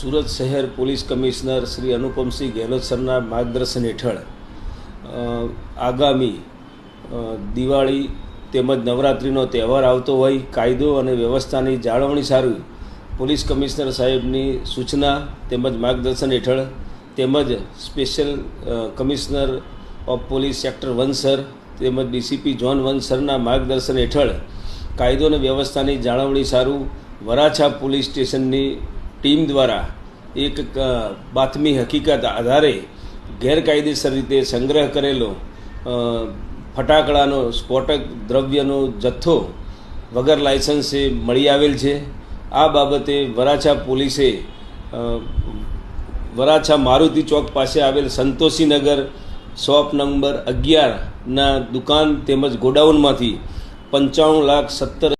સુરત શહેર police commissioner Shri Anupamsinh Gehlot સરના માર્ગદર્શન હેઠળ આગામી દિવાળી તેમજ નવરાત્રિનો તહેવાર આવતો હોય કાયદો અને વ્યવસ્થાની જાળવણી સારું પોલીસ કમિશનર સાહેબની સૂચના તેમજ માર્ગદર્શન હેઠળ તેમજ special commissioner of police sector 1 sir તેમજ ડીસીપી ઝોન 1 સરના માર્ગદર્શન હેઠળ કાયદો અને વ્યવસ્થાની જાળવણી સારું વરાછા પોલીસ સ્ટેશનની ટીમ દ્વારા એક બાતમી હકીકત આધારે ગેરકાયદેસર રીતે સંગ્રહ કરેલો ફટાકડાનો સ્ફોટક દ્રવ્યનો જથ્થો વગર લાયસન્સે મળી આવેલ છે। આ બાબતે વરાછા પોલીસે વરાછા મારુતિ ચોક પાસે આવેલ સંતોષીનગર શોપ નંબર 11ના દુકાન તેમજ ગોડાઉનમાંથી 95,70,000